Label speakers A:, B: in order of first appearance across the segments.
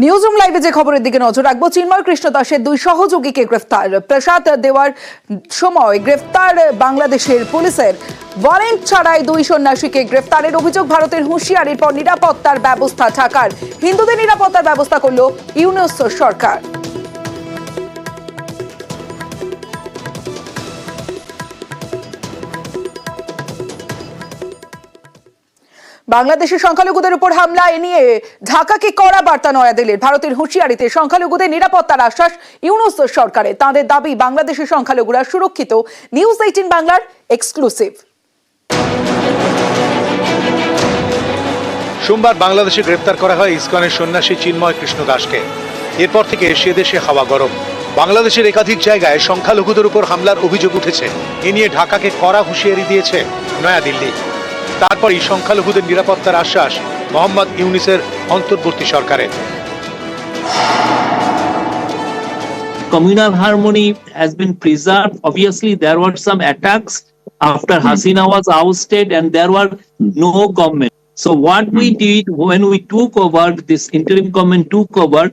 A: Newsroom লাইভে যে খবরের দিকে নজর রাখবো, চিন্ময় কৃষ্ণ দাসের দুই সহযোগীকে গ্রেফতার। প্রসাদ দেওয়ার সময় গ্রেফতার বাংলাদেশের পুলিশের। ওয়ারেন্ট ছাড়াই দুই সন্ন্যাসীকে গ্রেফতারের অভিযোগ। ভারতের হুঁশিয়ারির পর নিরাপত্তার ব্যবস্থা ঢাকার। হিন্দুদের নিরাপত্তার ব্যবস্থা করল ইউনূস সরকার। বাংলাদেশের সংখ্যালঘুদের উপর হামলা নিয়ে ঢাকাকে কড়া বার্তা নয়াদিল্লির। ভারতের হুঁশিয়ারিতে সংখ্যালঘুদের নিরাপত্তার আশ্বাস ইউনূস সরকারের। তাঁদের দাবি বাংলাদেশের সংখ্যালঘুরা সুরক্ষিত। নিউজ 18 বাংলার এক্সক্লুসিভ।
B: সোমবার বাংলাদেশে গ্রেফতার করা হয় ইসকনের সন্ন্যাসী চিন্ময় কৃষ্ণ দাসকে। এরপর থেকে সে দেশে হাওয়া গরম। বাংলাদেশের একাধিক জায়গায় সংখ্যালঘুদের উপর হামলার অভিযোগ উঠেছে। এ নিয়ে ঢাকাকে কড়া হুঁশিয়ারি দিয়েছে নয়াদিল্লি। তারপরই সংখ্যালঘুদের নিরাপত্তার আশ্বাস মোহাম্মদ ইউনূসের অন্তর্বর্তী সরকারের।
C: Communal harmony has been preserved. Obviously, there were some attacks after Hasina was ousted and there were no government. So what we did when we took over, this interim government took over,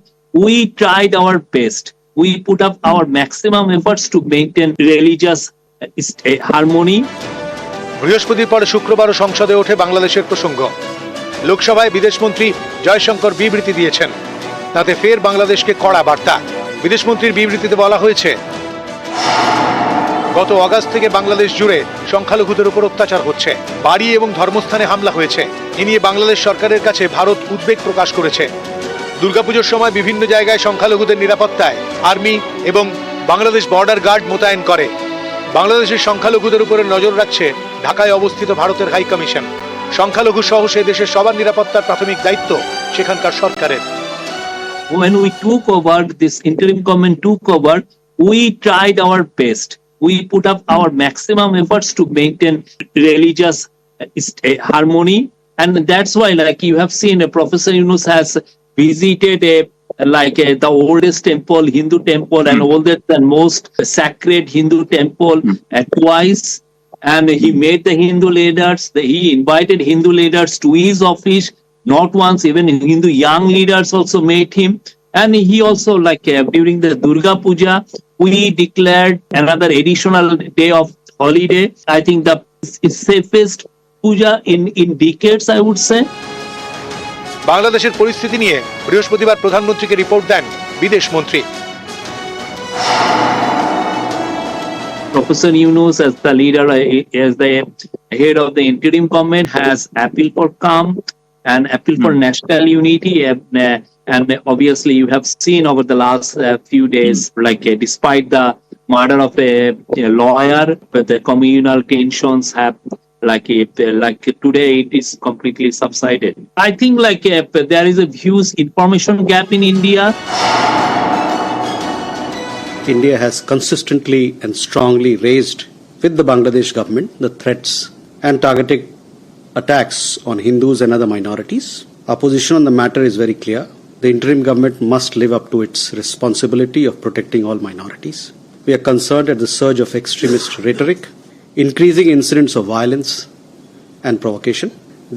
C: we tried our best. We put up our maximum efforts to maintain religious harmony.
B: বৃহস্পতির পরে শুক্রবারও সংসদে ওঠে বাংলাদেশের প্রসঙ্গ। লোকসভায় বিদেশমন্ত্রী জয়শঙ্কর বিবৃতি দিয়েছেন। তাতে ফের বাংলাদেশকে কড়া বার্তা। বিদেশমন্ত্রীর বিবৃতিতে বলা হয়েছে, গত আগস্ট থেকে বাংলাদেশ জুড়ে সংখ্যালঘুদের উপর অত্যাচার হচ্ছে, বাড়ি এবং ধর্মস্থানে হামলা হয়েছে। এ নিয়ে বাংলাদেশ সরকারের কাছে ভারত উদ্বেগ প্রকাশ করেছে। দুর্গাপুজোর সময় বিভিন্ন জায়গায় সংখ্যালঘুদের নিরাপত্তায় আর্মি এবং বাংলাদেশ বর্ডার গার্ড মোতায়েন করে। বাংলাদেশের সংখ্যালঘুদের উপরে নজর রাখছে ঢাকায় অবস্থিত ভারতের হাই কমিশন। সংখ্যালঘু সহ সে দেশের সবার নিরাপত্তার প্রাথমিক দায়িত্ব সেখানকার সরকারের।
C: When we took over, this interim government took over, we tried our best. We put up our maximum efforts to maintain religious harmony. And that's why, like you have seen, Professor Yunus has visited the oldest temple, Hindu temple, and oldest and most sacred Hindu temple twice. And he met the Hindu leaders. He invited Hindu leaders to his office. Not once, even Hindu young leaders also met him. And he also, during the Durga Puja, we declared another additional day of holiday. I think the safest puja in decades, I would say.
B: বাংলাদেশের পরিস্থিতি নিয়ে বৃহস্পতিবার প্রধানমন্ত্রীকে report দেন বিদেশমন্ত্রী।
C: Professor Yunus, as the leader, as the head of the interim government, has appeal for calm and appeal for national unity. And obviously, you have seen over the last few days, despite the murder of a lawyer, but the communal tensions have, today, it is completely subsided. I think there is a huge information gap in India.
D: India has consistently and strongly raised with the Bangladesh government the threats and targeted attacks on Hindus and other minorities. Our position on the matter is very clear. The interim government must live up to its responsibility of protecting all minorities. We are concerned at the surge of extremist rhetoric, increasing incidents of violence and provocation.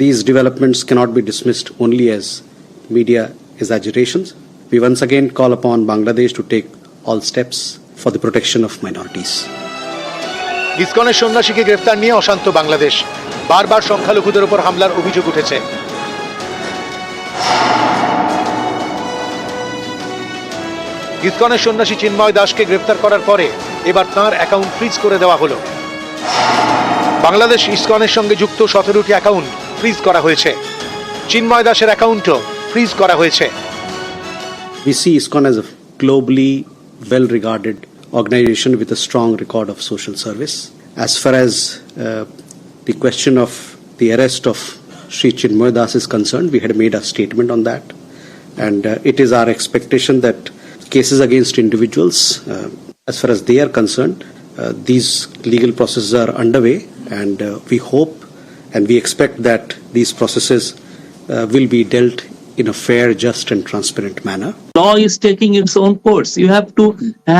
D: These developments cannot be dismissed only as media exaggerations. We once again call upon Bangladesh to take all steps for the protection of minorities.
B: ইসকনের সন্ন্যাসীকে গ্রেফতার নিয়ে অশান্ত বাংলাদেশ। বারবার সংখ্যালঘুদের উপর হামলার অভিযোগ উঠেছে। ইসকনের সন্ন্যাসী চিন্ময় দাসকে গ্রেফতার করার পরে এবার তাঁর অ্যাকাউন্ট ফ্রিজ করে দেওয়া হলো। বাংলাদেশ ইসকনের সঙ্গে যুক্ত 17টি অ্যাকাউন্ট ফ্রিজ করা হয়েছে। চিন্ময় দাসের অ্যাকাউন্টও ফ্রিজ করা হয়েছে।
D: We see ISKCON as a globally well-regarded organization with a strong record of social service. As far as the question of the arrest of Sri Chinmoy Das is concerned, we had made a statement on that. And it is our expectation that cases against individuals, as far as they are concerned, these legal processes are underway, and we hope and we expect that these processes will be dealt in a fair, just and transparent manner.
C: Law is taking its own course. You have to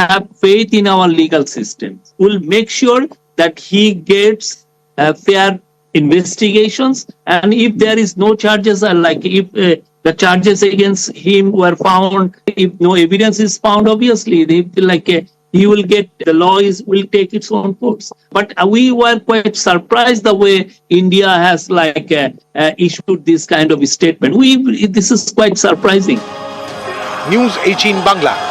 C: have faith in our legal system. We'll make sure that he gets fair investigations, and if there is no charges, if The charges against him were found. If no evidence is found, obviously they feel like he will get, the law will take its own course. But we were quite surprised the way India has issued this kind of statement. This is quite surprising.
B: News 18 Bangla.